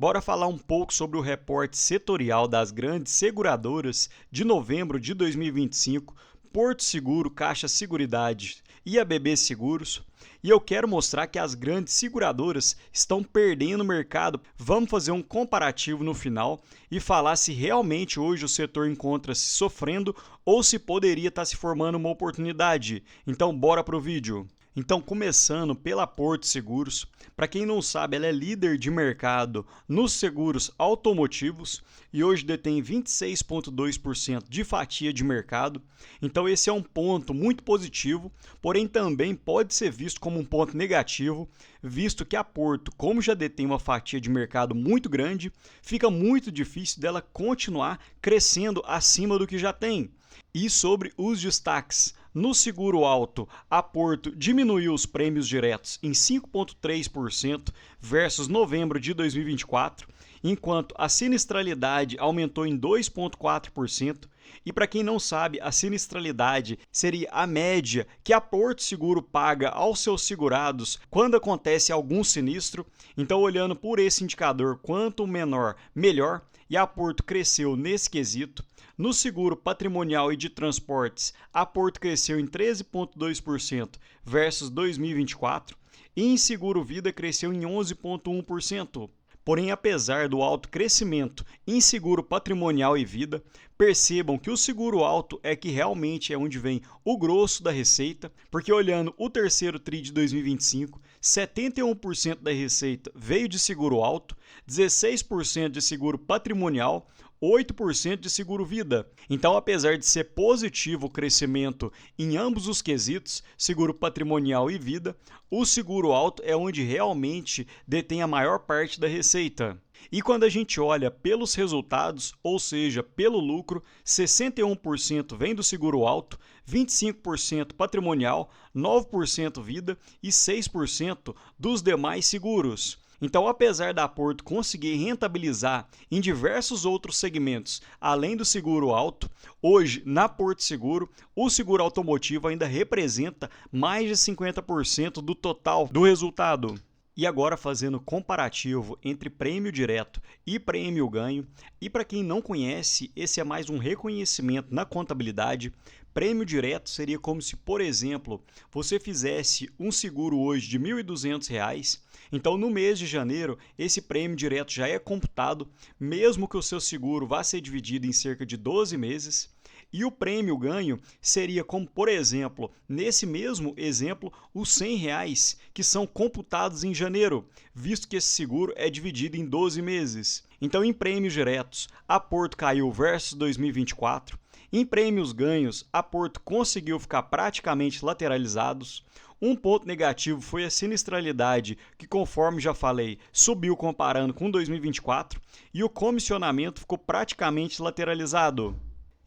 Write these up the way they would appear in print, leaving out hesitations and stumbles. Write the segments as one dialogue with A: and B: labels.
A: Bora falar um pouco sobre o reporte setorial das grandes seguradoras de novembro de 2025, Porto Seguro, Caixa Seguridade e a BB Seguros. E eu quero mostrar que as grandes seguradoras estão perdendo mercado. Vamos fazer um comparativo no final e falar se realmente hoje o setor encontra-se sofrendo ou se poderia estar se formando uma oportunidade. Então, bora pro vídeo. Então, começando pela Porto Seguros, para quem não sabe, ela é líder de mercado nos seguros automotivos e hoje detém 26,2% de fatia de mercado. Então, esse é um ponto muito positivo, porém também pode ser visto como um ponto negativo, visto que a Porto, como já detém uma fatia de mercado muito grande, fica muito difícil dela continuar crescendo acima do que já tem. E sobre os destaques, no seguro alto, a Porto diminuiu os prêmios diretos em 5,3% versus novembro de 2024, enquanto a sinistralidade aumentou em 2,4%. E para quem não sabe, a sinistralidade seria a média que a Porto Seguro paga aos seus segurados quando acontece algum sinistro. Então, olhando por esse indicador, quanto menor, melhor, e a Porto cresceu nesse quesito. No seguro patrimonial e de transportes, a Porto cresceu em 13,2% versus 2024 e em seguro vida cresceu em 11,1%. Porém, apesar do alto crescimento em seguro patrimonial e vida, percebam que o seguro alto é que realmente é onde vem o grosso da receita, porque olhando o terceiro TRI de 2025, 71% da receita veio de seguro alto, 16% de seguro patrimonial, 8% de seguro vida. Então, apesar de ser positivo o crescimento em ambos os quesitos, seguro patrimonial e vida, o seguro alto é onde realmente detém a maior parte da receita. E quando a gente olha pelos resultados, ou seja, pelo lucro, 61% vem do seguro alto, 25% patrimonial, 9% vida e 6% dos demais seguros. Então, apesar da Porto conseguir rentabilizar em diversos outros segmentos, além do seguro alto, hoje, na Porto Seguro, o seguro automotivo ainda representa mais de 50% do total do resultado. E agora fazendo comparativo entre prêmio direto e prêmio ganho. E para quem não conhece, esse é mais um reconhecimento na contabilidade. Prêmio direto seria como se, por exemplo, você fizesse um seguro hoje de R$ 1.200. Então, no mês de janeiro, esse prêmio direto já é computado, mesmo que o seu seguro vá ser dividido em cerca de 12 meses. E o prêmio ganho seria como, por exemplo, nesse mesmo exemplo, os R$ 100 que são computados em janeiro, visto que esse seguro é dividido em 12 meses. Então, em prêmios diretos, a Porto caiu versus 2024. Em prêmios ganhos, a Porto conseguiu ficar praticamente lateralizados. Um ponto negativo foi a sinistralidade, que, conforme já falei, subiu comparando com 2024, e o comissionamento ficou praticamente lateralizado.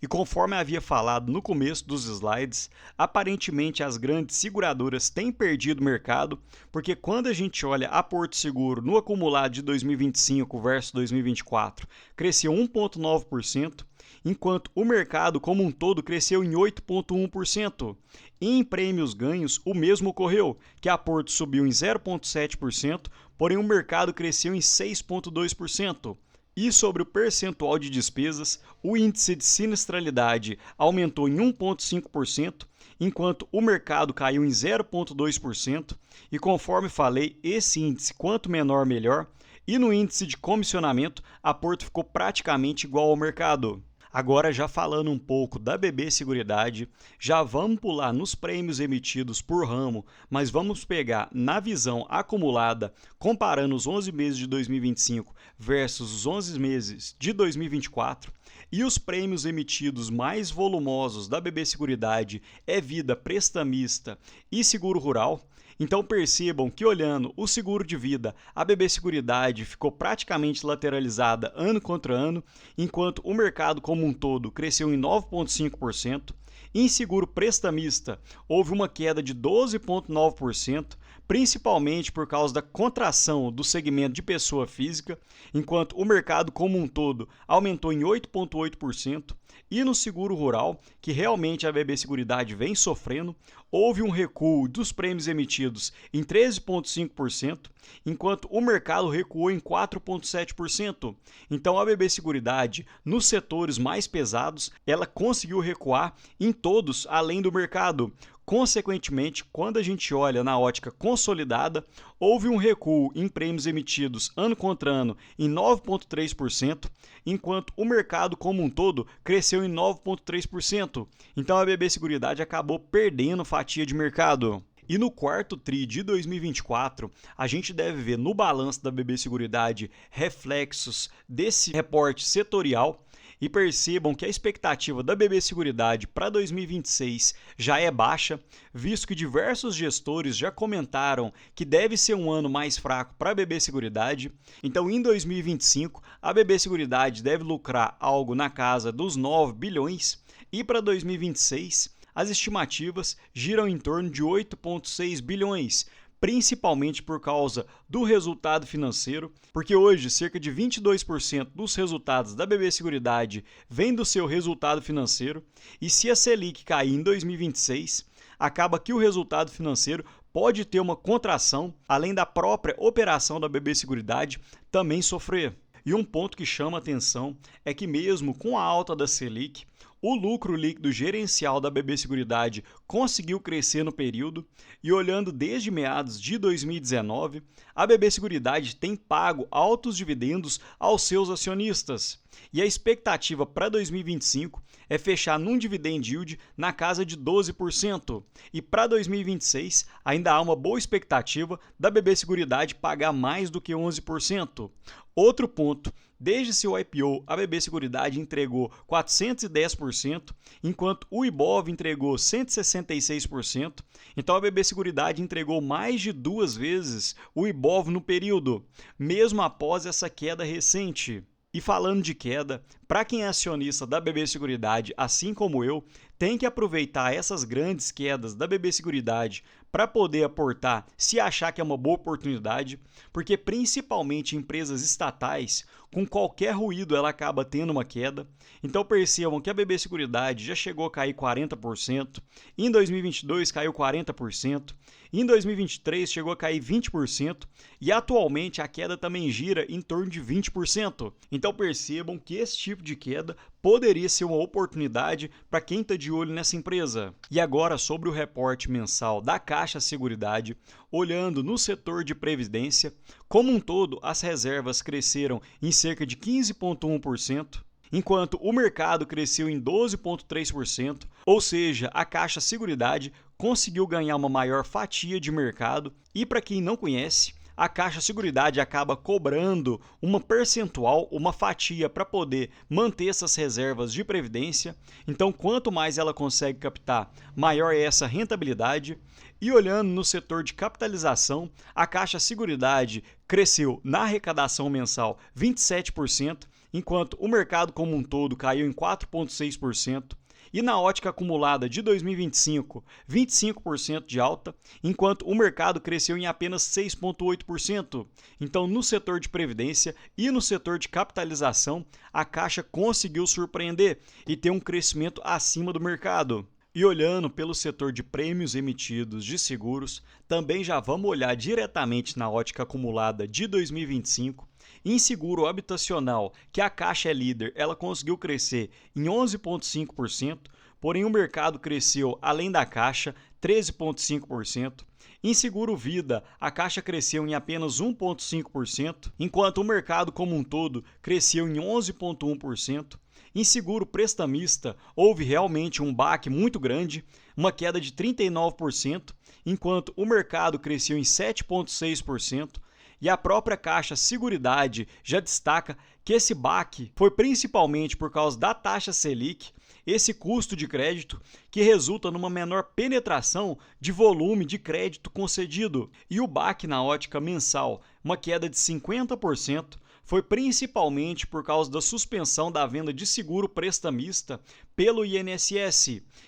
A: E conforme havia falado no começo dos slides, aparentemente as grandes seguradoras têm perdido mercado, porque quando a gente olha a Porto Seguro no acumulado de 2025 versus 2024, cresceu 1,9%, enquanto o mercado como um todo cresceu em 8,1%. E em prêmios ganhos, o mesmo ocorreu, que a Porto subiu em 0,7%, porém o mercado cresceu em 6,2%. E sobre o percentual de despesas, o índice de sinistralidade aumentou em 1,5%, enquanto o mercado caiu em 0,2%, e conforme falei, esse índice quanto menor melhor, e no índice de comissionamento, a Porto ficou praticamente igual ao mercado. Agora, já falando um pouco da BB Seguridade, já vamos pular nos prêmios emitidos por ramo, mas vamos pegar na visão acumulada, comparando os 11 meses de 2025 versus os 11 meses de 2024, e os prêmios emitidos mais volumosos da BB Seguridade é Vida, Prestamista e Seguro Rural. Então percebam que olhando o seguro de vida, a BB Seguridade ficou praticamente lateralizada ano contra ano, enquanto o mercado como um todo cresceu em 9,5%. Em seguro prestamista, houve uma queda de 12,9%, principalmente por causa da contração do segmento de pessoa física, enquanto o mercado como um todo aumentou em 8,8%. E no seguro rural, que realmente a BB Seguridade vem sofrendo, houve um recuo dos prêmios emitidos em 13,5%, enquanto o mercado recuou em 4,7%. Então a BB Seguridade, nos setores mais pesados, ela conseguiu recuar em todos além do mercado. Consequentemente, quando a gente olha na ótica consolidada, houve um recuo em prêmios emitidos ano contra ano em 9,3%, enquanto o mercado como um todo cresceu em 9,3%. Então a BB Seguridade acabou perdendo fatia de mercado. E no quarto TRI de 2024, a gente deve ver no balanço da BB Seguridade reflexos desse reporte setorial. E percebam que a expectativa da BB Seguridade para 2026 já é baixa, visto que diversos gestores já comentaram que deve ser um ano mais fraco para a BB Seguridade. Então, em 2025, a BB Seguridade deve lucrar algo na casa dos 9 bilhões e para 2026, as estimativas giram em torno de 8,6 bilhões, principalmente por causa do resultado financeiro, porque hoje cerca de 22% dos resultados da BB Seguridade vem do seu resultado financeiro, e se a Selic cair em 2026, acaba que o resultado financeiro pode ter uma contração, além da própria operação da BB Seguridade também sofrer. E um ponto que chama atenção é que mesmo com a alta da Selic, o lucro líquido gerencial da BB Seguridade conseguiu crescer no período e, olhando desde meados de 2019, a BB Seguridade tem pago altos dividendos aos seus acionistas. E a expectativa para 2025 é fechar num dividend yield na casa de 12%. E para 2026 ainda há uma boa expectativa da BB Seguridade pagar mais do que 11%. Outro ponto, desde seu IPO, a BB Seguridade entregou 410%, enquanto o Ibov entregou 166%. Então a BB Seguridade entregou mais de 2 vezes o Ibov no período, mesmo após essa queda recente. E falando de queda, para quem é acionista da BB Seguridade, assim como eu, tem que aproveitar essas grandes quedas da BB Seguridade para poder aportar se achar que é uma boa oportunidade, porque principalmente empresas estatais, com qualquer ruído ela acaba tendo uma queda. Então percebam que a BB Seguridade já chegou a cair 40%, em 2022 caiu 40%, em 2023 chegou a cair 20% e atualmente a queda também gira em torno de 20%. Então percebam que esse tipo de queda poderia ser uma oportunidade para quem está de olho nessa empresa. E agora sobre o reporte mensal da Caixa Seguridade, olhando no setor de previdência, como um todo as reservas cresceram em cerca de 15,1%, enquanto o mercado cresceu em 12,3%, ou seja, a Caixa Seguridade conseguiu ganhar uma maior fatia de mercado. E para quem não conhece, a Caixa Seguridade acaba cobrando uma percentual, uma fatia para poder manter essas reservas de previdência. Então, quanto mais ela consegue captar, maior é essa rentabilidade. E olhando no setor de capitalização, a Caixa Seguridade cresceu na arrecadação mensal 27%, enquanto o mercado como um todo caiu em 4,6%. E na ótica acumulada de 2025, 25% de alta, enquanto o mercado cresceu em apenas 6,8%. Então, no setor de previdência e no setor de capitalização, a Caixa conseguiu surpreender e ter um crescimento acima do mercado. E olhando pelo setor de prêmios emitidos de seguros, também já vamos olhar diretamente na ótica acumulada de 2025. Em seguro habitacional, que a Caixa é líder, ela conseguiu crescer em 11,5%, porém o mercado cresceu, além da Caixa, 13,5%. Em seguro vida, a Caixa cresceu em apenas 1,5%, enquanto o mercado como um todo cresceu em 11,1%. Em seguro prestamista, houve realmente um baque muito grande, uma queda de 39%, enquanto o mercado cresceu em 7,6%. E a própria Caixa Seguridade já destaca que esse baque foi principalmente por causa da taxa Selic, esse custo de crédito que resulta numa menor penetração de volume de crédito concedido. E o baque na ótica mensal, uma queda de 50%, foi principalmente por causa da suspensão da venda de seguro prestamista pelo INSS.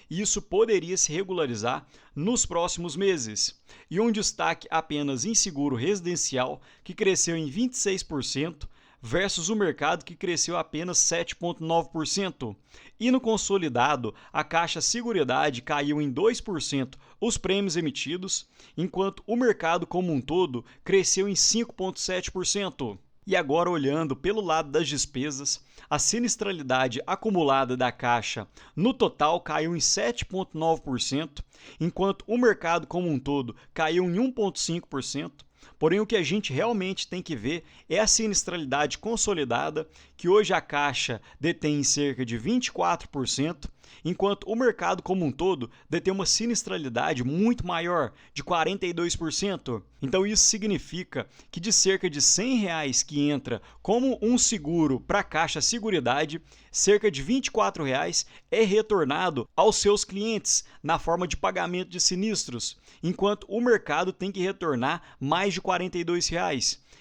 A: E isso poderia se regularizar nos próximos meses. E um destaque apenas em seguro residencial, que cresceu em 26%, versus o mercado que cresceu apenas 7,9%. E no consolidado, a Caixa Seguridade caiu em 2% os prêmios emitidos, enquanto o mercado como um todo cresceu em 5,7%. E agora, olhando pelo lado das despesas, a sinistralidade acumulada da Caixa no total caiu em 7,9%, enquanto o mercado como um todo caiu em 1,5%. Porém, o que a gente realmente tem que ver é a sinistralidade consolidada, que hoje a Caixa detém em cerca de 24%, enquanto o mercado como um todo detém uma sinistralidade muito maior, de 42%. Então isso significa que de cerca de R$ 100 que entra como um seguro para a Caixa Seguridade, cerca de R$ 24 é retornado aos seus clientes na forma de pagamento de sinistros, enquanto o mercado tem que retornar mais de R$ 42.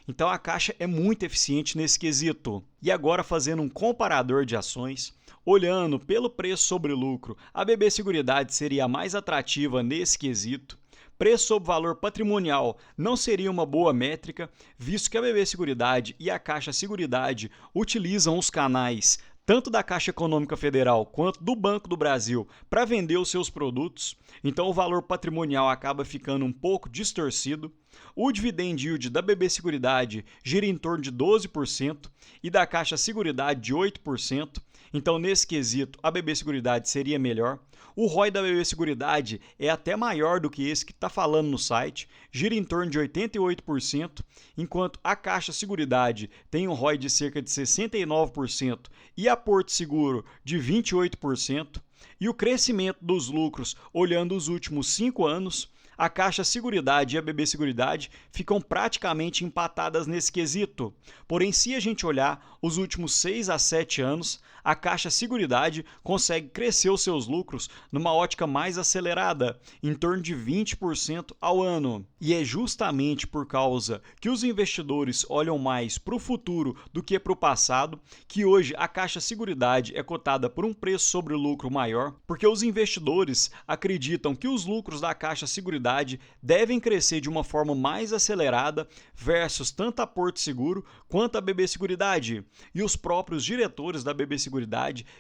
A: Então a Caixa é muito eficiente nesse quesito. E agora, fazendo um comparador de ações, olhando pelo preço sobre lucro, a BB Seguridade seria a mais atrativa nesse quesito. Preço sobre valor patrimonial não seria uma boa métrica, visto que a BB Seguridade e a Caixa Seguridade utilizam os canais tanto da Caixa Econômica Federal quanto do Banco do Brasil para vender os seus produtos, então o valor patrimonial acaba ficando um pouco distorcido. O dividend yield da BB Seguridade gira em torno de 12% e da Caixa Seguridade de 8%, então nesse quesito a BB Seguridade seria melhor. O ROI da BB Seguridade é até maior do que esse que está falando no site, gira em torno de 88%, enquanto a Caixa Seguridade tem um ROI de cerca de 69% e a Porto Seguro de 28%. E o crescimento dos lucros, olhando os últimos 5 anos, a Caixa Seguridade e a BB Seguridade ficam praticamente empatadas nesse quesito. Porém, se a gente olhar os últimos 6 a 7 anos, a Caixa Seguridade consegue crescer os seus lucros numa ótica mais acelerada, em torno de 20% ao ano. E é justamente por causa que os investidores olham mais para o futuro do que para o passado, que hoje a Caixa Seguridade é cotada por um preço sobre lucro maior, porque os investidores acreditam que os lucros da Caixa Seguridade devem crescer de uma forma mais acelerada versus tanto a Porto Seguro quanto a BB Seguridade. E os próprios diretores da BB Seguridade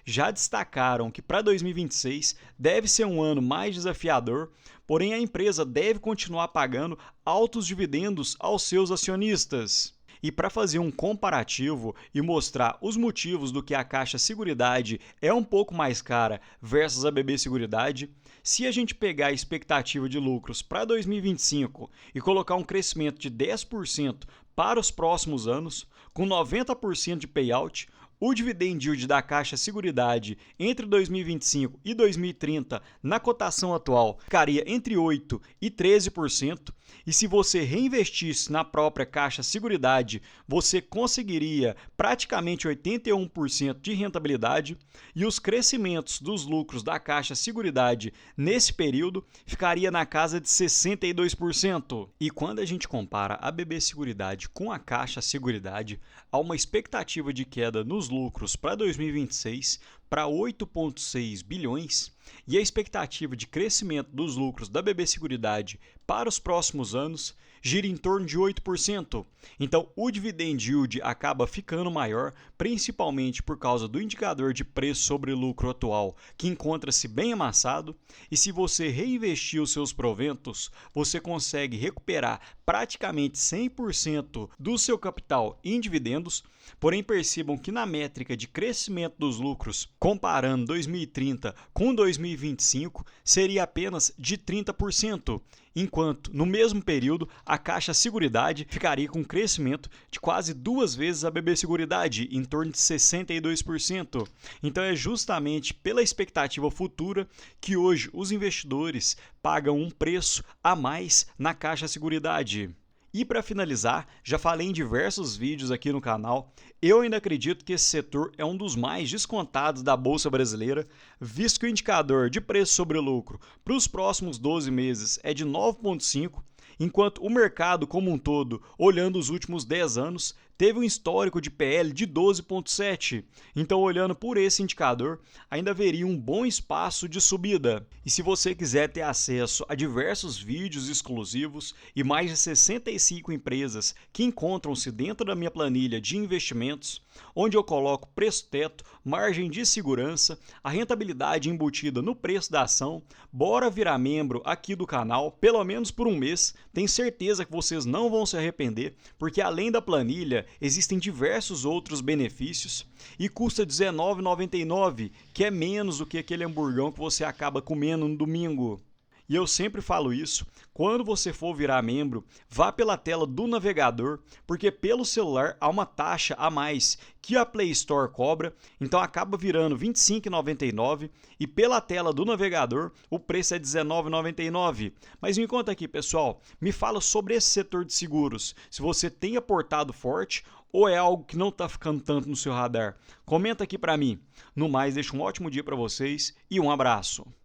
A: já destacaram que para 2026 deve ser um ano mais desafiador, porém a empresa deve continuar pagando altos dividendos aos seus acionistas. E para fazer um comparativo e mostrar os motivos do que a Caixa Seguridade é um pouco mais cara versus a BB Seguridade, se a gente pegar a expectativa de lucros para 2025 e colocar um crescimento de 10% para os próximos anos, com 90% de payout, o dividend yield da Caixa Seguridade entre 2025 e 2030, na cotação atual, ficaria entre 8% e 13%, e se você reinvestisse na própria Caixa Seguridade, você conseguiria praticamente 81% de rentabilidade, e os crescimentos dos lucros da Caixa Seguridade nesse período ficaria na casa de 62%. E quando a gente compara a BB Seguridade com a Caixa Seguridade, há uma expectativa de queda nos lucros para 2026 para 8,6 bilhões e a expectativa de crescimento dos lucros da BB Seguridade para os próximos anos gira em torno de 8%. Então, o dividend yield acaba ficando maior, principalmente por causa do indicador de preço sobre lucro atual, que encontra-se bem amassado, e se você reinvestir os seus proventos, você consegue recuperar praticamente 100% do seu capital em dividendos. Porém, percebam que na métrica de crescimento dos lucros, comparando 2030 com 2025, seria apenas de 30%, enquanto no mesmo período a Caixa Seguridade ficaria com um crescimento de quase 2 vezes a BB Seguridade, em torno de 62%. Então é justamente pela expectativa futura que hoje os investidores pagam um preço a mais na Caixa Seguridade. E para finalizar, já falei em diversos vídeos aqui no canal, eu ainda acredito que esse setor é um dos mais descontados da Bolsa Brasileira, visto que o indicador de preço sobre lucro para os próximos 12 meses é de 9,5, enquanto o mercado como um todo, olhando os últimos 10 anos, teve um histórico de PL de 12,7. Então, olhando por esse indicador, ainda haveria um bom espaço de subida. E se você quiser ter acesso a diversos vídeos exclusivos e mais de 65 empresas que encontram-se dentro da minha planilha de investimentos, onde eu coloco preço-teto, margem de segurança, a rentabilidade embutida no preço da ação, bora virar membro aqui do canal, pelo menos por um mês. Tenho certeza que vocês não vão se arrepender, porque além da planilha, existem diversos outros benefícios e custa R$19,99, que é menos do que aquele hamburgão que você acaba comendo no domingo. E eu sempre falo isso, quando você for virar membro, vá pela tela do navegador, porque pelo celular há uma taxa a mais que a Play Store cobra, então acaba virando R$ 25,99 e pela tela do navegador o preço é R$19,99. Mas me conta aqui, pessoal, me fala sobre esse setor de seguros, se você tem aportado forte ou é algo que não está ficando tanto no seu radar. Comenta aqui para mim. No mais, deixo um ótimo dia para vocês e um abraço.